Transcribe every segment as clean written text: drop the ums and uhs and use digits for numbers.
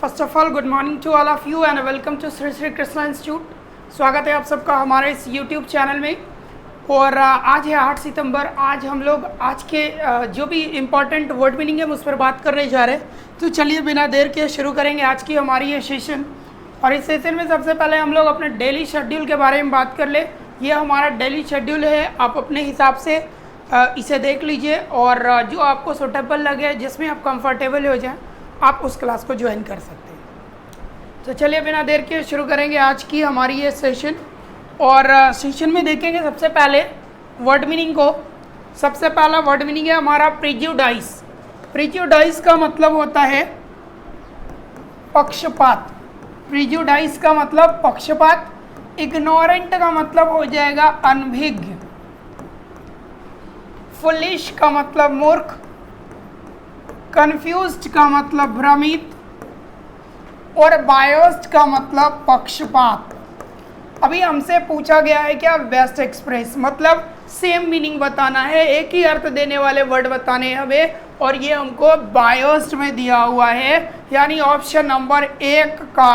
First of all good morning to all of you and welcome to Shri Shri Krishna institute. स्वागत है आप सबका हमारे इस यूट्यूब चैनल में। और आज है 8 सितंबर। आज हम लोग आज के जो भी इम्पॉर्टेंट वर्ड मीनिंग है उस पर बात करने जा रहे हैं। तो चलिए बिना देर के शुरू करेंगे आज की हमारी ये सेशन। और इस सेशन में सबसे पहले हम लोग अपने डेली शेड्यूल के बारे में बात कर ले। ये हमारा डेली शेड्यूल है, आप अपने हिसाब से इसे देख लीजिए और जो आपको सूटेबल लगे, जिसमें आप कंफर्टेबल हो जाए, आप उस क्लास को ज्वाइन कर सकते हैं। तो चलिए बिना देर के शुरू करेंगे आज की हमारी ये सेशन। और सेशन में देखेंगे सबसे पहले वर्ड मीनिंग को। सबसे पहला वर्ड मीनिंग है हमारा प्रिजुडाइस। प्रिजुडाइस का मतलब होता है पक्षपात। प्रिजुडाइस का मतलब पक्षपात। इग्नोरेंट का मतलब हो जाएगा अनभिज्ञ। फुलिश का मतलब मूर्ख। कंफ्यूज्ड का मतलब भ्रमित। और बायोस्ड का मतलब पक्षपात। अभी हमसे पूछा गया है क्या बेस्ट एक्सप्रेस, मतलब सेम मीनिंग बताना है, एक ही अर्थ देने वाले वर्ड बताने हैं हमें। और ये हमको बायोस्ड में दिया हुआ है, यानी ऑप्शन नंबर 1 का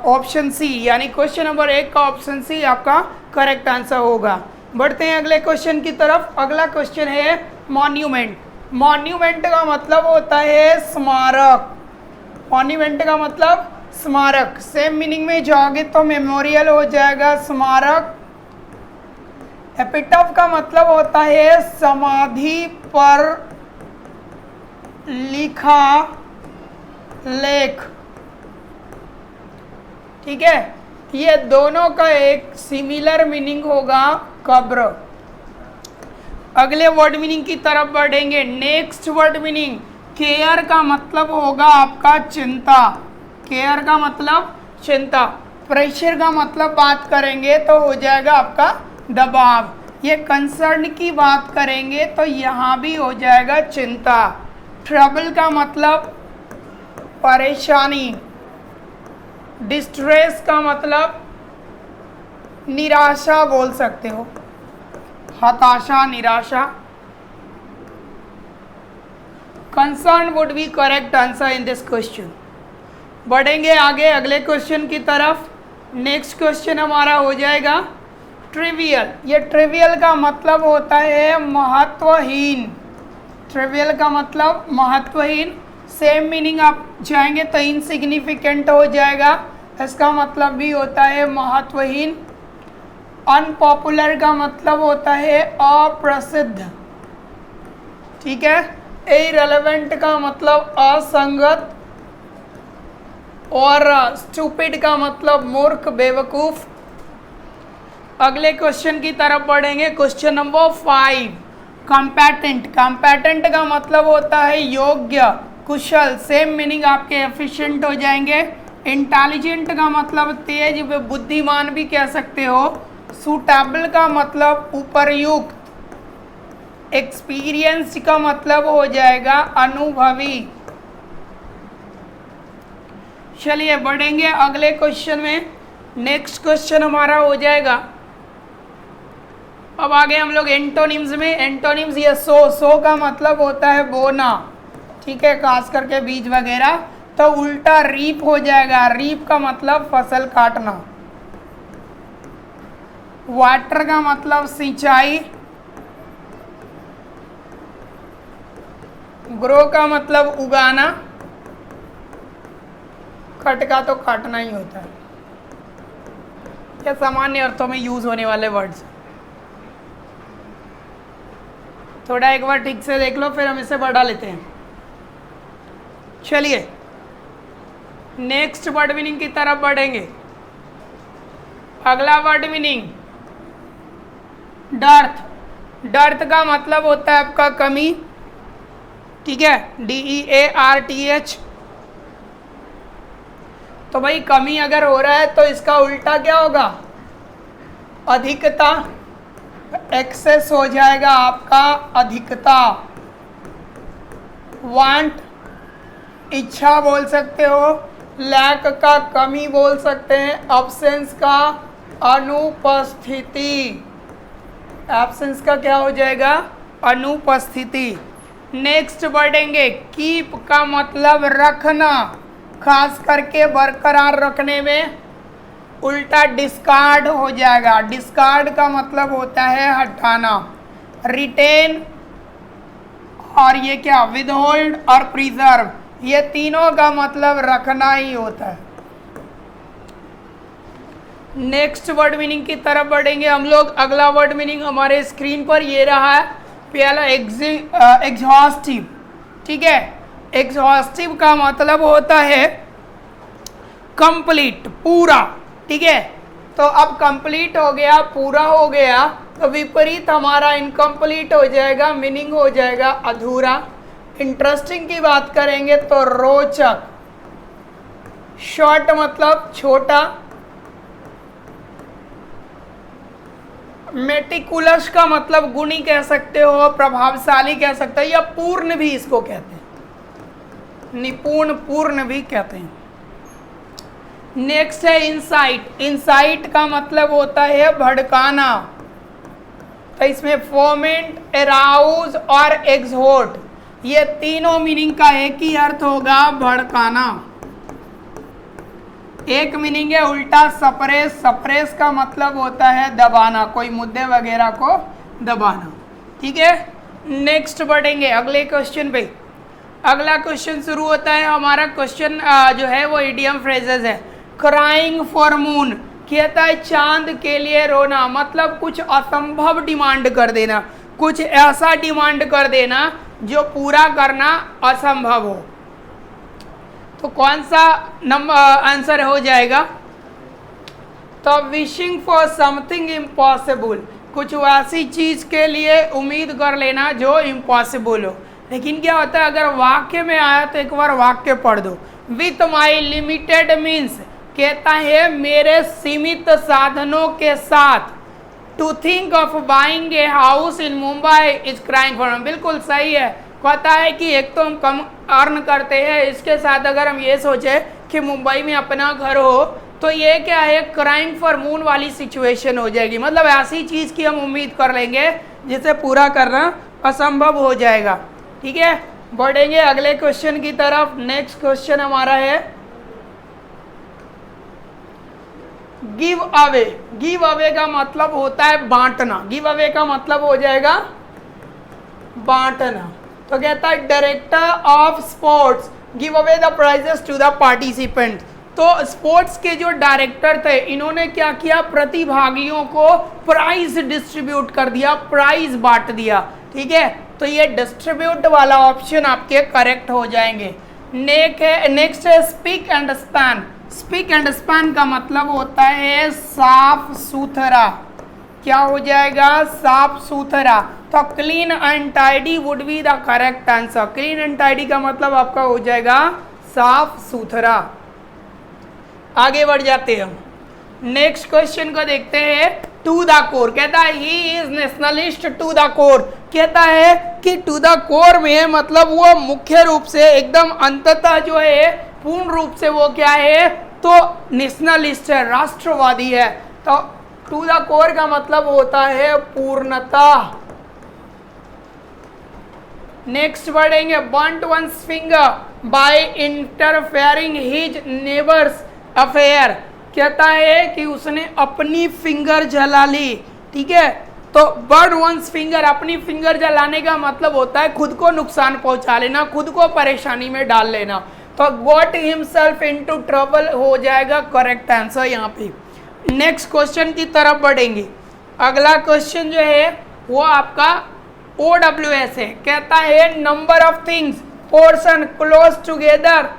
ऑप्शन सी, यानी क्वेश्चन नंबर 1 का ऑप्शन सी आपका करेक्ट आंसर होगा। बढ़ते हैं अगले क्वेश्चन की तरफ। अगला क्वेश्चन है मॉन्यूमेंट। मॉन्यूमेंट का मतलब होता है स्मारक। मॉन्यूमेंट का मतलब स्मारक। सेम मीनिंग में जाओगे तो मेमोरियल हो जाएगा स्मारक। एपिटफ का मतलब होता है समाधि पर लिखा लेख। ठीक है, ये दोनों का एक सिमिलर मीनिंग होगा कब्र। अगले वर्ड मीनिंग की तरफ बढ़ेंगे। नेक्स्ट वर्ड मीनिंग केयर का मतलब होगा आपका चिंता। केयर का मतलब चिंता। प्रेशर का मतलब बात करेंगे तो हो जाएगा आपका दबाव। ये कंसर्न की बात करेंगे तो यहाँ भी हो जाएगा चिंता। ट्रबल का मतलब परेशानी। डिस्ट्रेस का मतलब निराशा बोल सकते हो, हताशा, निराशा। Concern would be correct answer in this question. बढ़ेंगे आगे अगले क्वेश्चन की तरफ। नेक्स्ट क्वेश्चन हमारा हो जाएगा ट्रिवियल। ये ट्रिवियल का मतलब होता है महत्वहीन। ट्रिवियल का मतलब महत्वहीन। सेम मीनिंग आप जाएंगे तो इनसिग्निफिकेंट हो जाएगा, इसका मतलब भी होता है महत्वहीन। अनपॉपुलर का मतलब होता है अप्रसिद्ध। ठीक है। इररिलेवेंट का मतलब असंगत। और स्टूपिड का मतलब मूर्ख, बेवकूफ। अगले क्वेश्चन की तरफ बढ़ेंगे। Question number 5 कॉम्पेटेंट। कॉम्पेटेंट का मतलब होता है योग्य, कुशल। सेम मीनिंग आपके एफिशिएंट हो जाएंगे। इंटेलिजेंट का मतलब तेज, बुद्धिमान भी कह सकते हो। सूटेबल का मतलब उपरयुक्त। एक्सपीरियंस का मतलब हो जाएगा अनुभवी। चलिए बढ़ेंगे अगले क्वेश्चन में। नेक्स्ट क्वेश्चन हमारा हो जाएगा, अब आगे हम लोग एंटोनिम्स में। एंटोनिम्स ये सो का मतलब होता है बोना। ठीक है, खास करके बीज वगैरह। तो उल्टा रीप हो जाएगा। रीप का मतलब फसल काटना। वाटर का मतलब सिंचाई। ग्रो का मतलब उगाना। कट का तो काटना ही होता है। ये सामान्य अर्थों में यूज होने वाले वर्ड्स। थोड़ा एक बार ठीक से देख लो, फिर हम इसे बढ़ा लेते हैं। चलिए नेक्स्ट वर्ड मीनिंग की तरफ बढ़ेंगे। अगला वर्ड मीनिंग डर्थ। डर्थ का मतलब होता है आपका कमी। ठीक है, DEARTH। तो भाई कमी अगर हो रहा है तो इसका उल्टा क्या होगा? अधिकता। एक्सेस हो जाएगा आपका अधिकता। वांट इच्छा बोल सकते हो। लैक का कमी बोल सकते हैं। एब्सेंस का अनुपस्थिति। एब्सेंस का क्या हो जाएगा? अनुपस्थिति। नेक्स्ट बढ़ेंगे। कीप का मतलब रखना। खास करके बरकरार रखने में। उल्टा डिस्कार्ड हो जाएगा, डिस्कार्ड का मतलब होता है हटाना। रिटेन और ये क्या, विदहोल्ड और प्रिजर्व, ये तीनों का मतलब रखना ही होता है। नेक्स्ट वर्ड मीनिंग की तरफ बढ़ेंगे हम लोग। अगला वर्ड मीनिंग हमारे स्क्रीन पर ये रहा है, पहला एग्जॉस्टिव। ठीक है, एग्जॉस्टिव का मतलब होता है कंप्लीट, पूरा। ठीक है, तो अब कंप्लीट हो गया, पूरा हो गया, तो विपरीत हमारा इनकम्प्लीट हो जाएगा, मीनिंग हो जाएगा अधूरा। इंटरेस्टिंग की बात करेंगे तो रोचक। शॉर्ट मतलब छोटा। मेटिकुलस का मतलब गुणी कह सकते हो, प्रभावशाली कह सकते हो, या पूर्ण भी इसको कहते हैं, निपुण, पूर्ण भी कहते हैं। नेक्स्ट है इंसाइट। इंसाइट का मतलब होता है भड़काना, तो इसमें फोमेंट, एराउज और एक्सहोर्ट, ये तीनों मीनिंग का एक ही अर्थ होगा, भड़काना। एक मीनिंग है उल्टा सप्रेस। सप्रेस का मतलब होता है दबाना, कोई मुद्दे वगैरह को दबाना। ठीक है, नेक्स्ट बढ़ेंगे अगले क्वेश्चन पे। अगला क्वेश्चन शुरू होता है हमारा। क्वेश्चन जो है वो इडियम फ्रेजेस है। क्राइंग फॉर मून, कहता है चांद के लिए रोना, मतलब कुछ असंभव डिमांड कर देना, कुछ ऐसा डिमांड कर देना जो पूरा करना असंभव हो। तो कौन सा आंसर हो जाएगा? तो विशिंग फॉर समथिंग इम्पॉसिबल, कुछ ऐसी चीज के लिए उम्मीद कर लेना जो इम्पॉसिबल हो। लेकिन क्या होता है, अगर वाक्य में आया तो एक बार वाक्य पढ़ दो। विथ माई लिमिटेड मीन्स, कहता है मेरे सीमित साधनों के साथ। To think of buying a house in Mumbai is crying for, बिल्कुल सही है। कहता है कि एक तो हम कम अर्न करते हैं, इसके साथ अगर हम ये सोचे कि मुंबई में अपना घर हो, तो ये क्या है, क्राइंग फॉर मून वाली सिचुएशन हो जाएगी। मतलब ऐसी चीज की हम उम्मीद कर लेंगे जिसे पूरा करना असंभव हो जाएगा। ठीक है, बढ़ेंगे अगले क्वेश्चन की तरफ। नेक्स्ट क्वेश्चन हमारा है गिव अवे। गिव अवे का मतलब होता है बांटना। गिव अवे का मतलब हो जाएगा बांटना। तो कहता है director of sports give away the prizes to the participant. तो स्पोर्ट्स के जो डायरेक्टर थे, इन्होंने क्या किया, प्रतिभागियों को प्राइज डिस्ट्रीब्यूट कर दिया, प्राइज बांट दिया। ठीक है, तो ये डिस्ट्रीब्यूट वाला ऑप्शन आपके करेक्ट हो जाएंगे। नेक्स्ट है speak and span. Speak and span का मतलब होता है साफ सुथरा। क्या हो जाएगा, साफ सुथरा। तो clean and tidy would be the correct answer. Clean and tidy का मतलब आपका हो जाएगा साफ सुथरा। आगे बढ़ जाते हैं हम, नेक्स्ट क्वेश्चन को देखते हैं। टू द कोर, कहता है he is nationalist to the core. कहता है कि टू द कोर में मतलब वो मुख्य रूप से एकदम अंततः जो है पूर्ण रूप से वो क्या है, तो नेशनलिस्ट है, राष्ट्रवादी है। तो टू द कोर का मतलब होता है पूर्णतः। नेक्स्ट बढ़ेंगे, burnt once finger by interfering his neighbours affair. कहता है कि उसने अपनी फिंगर जला ली। ठीक है, तो बर्न वंस फिंगर, अपनी फिंगर जलाने का मतलब होता है खुद को नुकसान पहुंचा लेना, खुद को परेशानी में डाल लेना। तो गॉट हिमसेल्फ इनटू ट्रबल हो जाएगा करेक्ट आंसर यहाँ पे। नेक्स्ट क्वेश्चन की तरफ बढ़ेंगे। अगला क्वेश्चन जो है वो आपका OWS है। कहता है number of things portion close together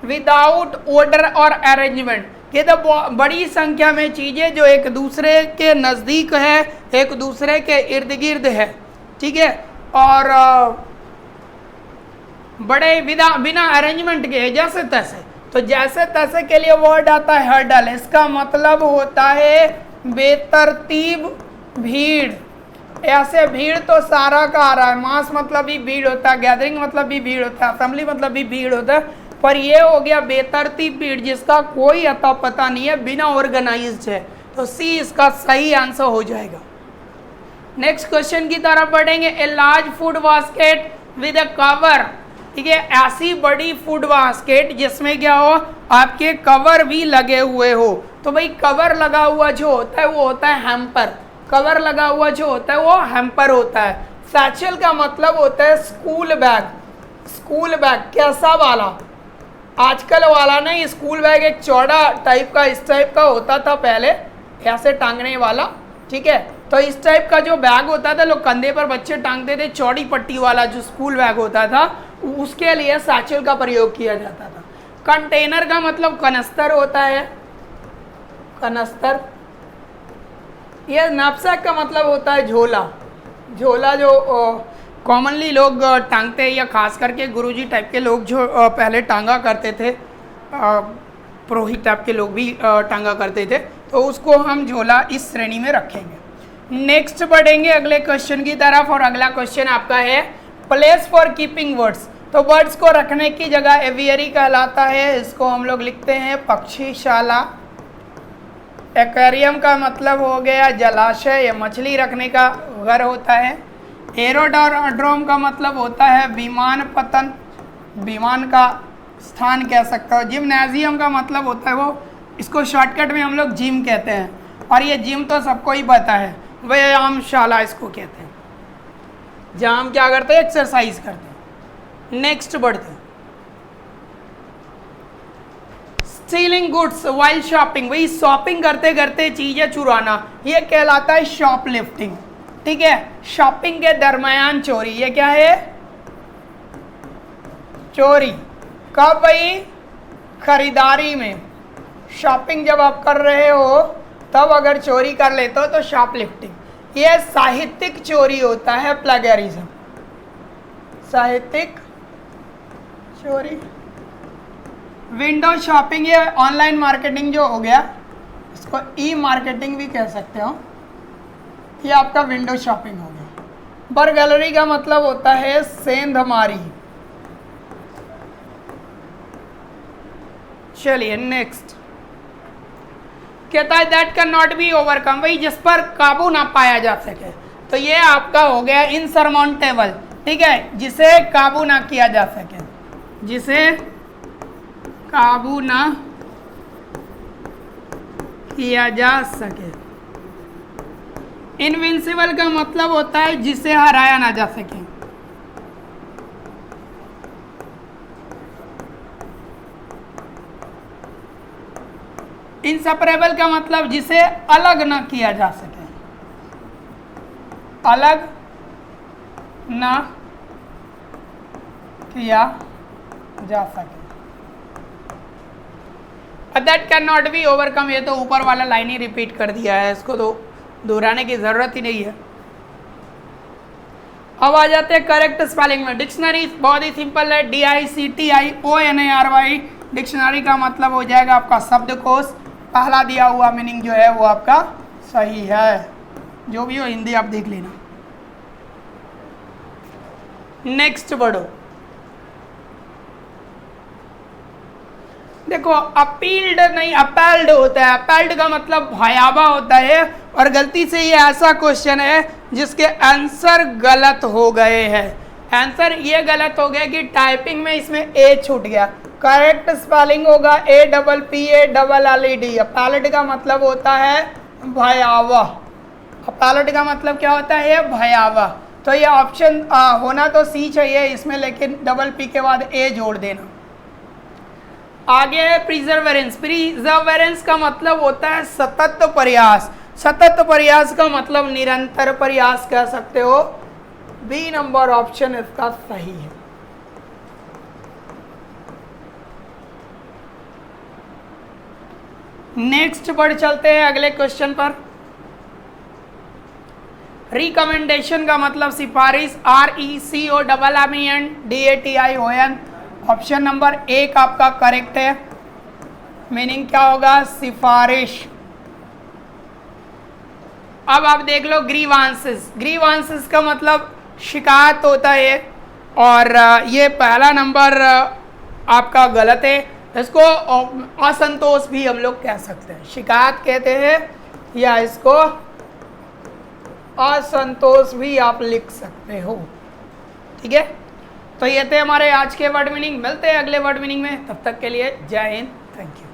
without order और अरेंजमेंट। ये तो बड़ी संख्या में चीजें जो एक दूसरे के नजदीक है, एक दूसरे के इर्द गिर्द है। ठीक है, और बड़े बिना अरेंजमेंट के जैसे तैसे। तो जैसे तैसे के लिए वर्ड आता है हर्डल। इसका मतलब होता है बेतरतीब भीड़। ऐसे भीड़ तो सारा का आ रहा है, मास मतलब भी भीड़ होता है, गैदरिंग मतलब भी भीड़ होता है, असेंबली मतलब भी भीड़ होता है, पर ये हो गया बेतरतीब भीड़ जिसका कोई अता पता नहीं है, बिना ऑर्गेनाइज्ड है। तो सी इसका सही आंसर हो जाएगा। नेक्स्ट क्वेश्चन की तरफ बढ़ेंगे। A large food basket with a cover ठीक है, ऐसी बड़ी फूड बास्केट जिसमें क्या हो, आपके कवर भी लगे हुए हो। तो भाई कवर लगा हुआ जो होता है वो होता है हैम्पर, कवर लगा हुआ जो होता है वो हैम्पर होता है। सैचल का मतलब होता है स्कूल बैग, स्कूल बैग कैसा वाला, आजकल वाला नहीं, स्कूल बैग एक चौड़ा टाइप का, इस टाइप का होता था पहले, ऐसे टांगने वाला, ठीक है। तो इस टाइप का जो बैग होता था, लोग कंधे पर बच्चे टांगते थे, चौड़ी पट्टी वाला जो स्कूल बैग होता था, उसके लिए सैचल का प्रयोग किया जाता था। कंटेनर का मतलब कनस्तर होता है, कनस्तर। यह नैपसैक का मतलब होता है झोला, झोला जो कॉमनली लोग टांगते हैं, या खास करके गुरुजी टाइप के लोग जो पहले टांगा करते थे, पुरोहित टाइप के लोग भी टांगा करते थे, तो उसको हम झोला इस श्रेणी में रखेंगे। नेक्स्ट बढ़ेंगे अगले क्वेश्चन की तरफ, और अगला क्वेश्चन आपका है प्लेस फॉर कीपिंग बर्ड्स। तो बर्ड्स को रखने की जगह एवियरी कहलाता है, इसको हम लोग लिखते हैं पक्षीशाला। एक्वेरियम का मतलब हो गया जलाशय या मछली रखने का घर होता है। एरोड्रोम का मतलब होता है विमान पतन, विमान का स्थान कह सकते हो। जिम्नेजियम का मतलब होता है वो, इसको शॉर्टकट में हम लोग जिम कहते हैं, और ये जिम तो सबको ही पता है, व्यायामशाला इसको कहते हैं, जहाँ हम क्या करते हैं, एक्सरसाइज करते हैं। नेक्स्ट बढ़ते हैं, स्टीलिंग गुड्स वाइल शॉपिंग, वही शॉपिंग करते करते चीजें चुराना, ये कहलाता है शॉपलिफ्टिंग, ठीक है। शॉपिंग के दरमियान चोरी, ये क्या है, चोरी। कब भाई, खरीदारी में, शॉपिंग जब आप कर रहे हो तब अगर चोरी कर लेते हो तो शॉपलिफ्टिंग। ये साहित्यिक चोरी होता है, प्लेगरिज्म, साहित्यिक चोरी। विंडो शॉपिंग, ये ऑनलाइन मार्केटिंग जो हो गया, इसको ई मार्केटिंग भी कह सकते हो, ये आपका विंडो शॉपिंग हो गया। बर्गलरी का मतलब होता है सेंधमारी। चलिए नेक्स्ट, कहता है that can not be overcome, वही जिस पर काबू ना पाया जा सके। तो ये आपका हो गया इनसरमाउंटेबल, ठीक है, जिसे काबू ना किया जा सके, जिसे काबू ना किया जा सके। इनविंसिबल का मतलब होता है जिसे हराया ना जा सके। इनसेपरेबल का मतलब जिसे अलग ना किया जा सके, अलग ना किया जा सके। That can not be overcome, ये तो ऊपर वाला लाइन ही रिपीट कर दिया है, इसको तो दोहराने की जरूरत ही नहीं है। अब आ जाते हैं करेक्ट स्पेलिंग में। डिक्शनरी बहुत ही सिंपल है, DICTIONARY। डिक्शनरी का मतलब हो जाएगा आपका शब्दकोश। पहला दिया हुआ मीनिंग जो है वो आपका सही है, जो भी हो हिंदी आप देख लेना। नेक्स्ट बढ़ो, देखो अपील्ड नहीं अपैल्ड होता है, अपैल्ड का मतलब भयावह होता है, और गलती से ये ऐसा क्वेश्चन है जिसके आंसर गलत हो गए हैं। आंसर ये गलत हो गया कि टाइपिंग में इसमें ए छूट गया। करेक्ट स्पेलिंग होगा APPALLED। अपैल्ड का मतलब होता है भयावह, अपैल्ड का मतलब क्या होता है, भयावह। तो ये ऑप्शन होना तो सी चाहिए इसमें, लेकिन P के बाद ए जोड़ देना। आगे है प्रिजर्वेरेंस। प्रिजर्वेरेंस का मतलब होता है सतत प्रयास। सतत प्रयास का मतलब निरंतर प्रयास कह सकते हो। बी नंबर ऑप्शन इसका सही है। नेक्स्ट बढ़ चलते हैं अगले क्वेश्चन पर। रिकमेंडेशन का मतलब सिफारिश, RECOMMENDATION। ऑप्शन नंबर 1 आपका करेक्ट है। मीनिंग क्या होगा, सिफारिश। अब आप देख लो ग्रीवांसेस। ग्रीवांसेस का मतलब शिकायत होता है, और ये पहला नंबर आपका गलत है। इसको असंतोष भी हम लोग कह सकते हैं, शिकायत कहते हैं, या इसको असंतोष भी आप लिख सकते हो, ठीक है। तो ये थे हमारे आज के वर्ड मीनिंग। मिलते हैं अगले वर्ड मीनिंग में, तब तक के लिए जय हिंद, थैंक यू।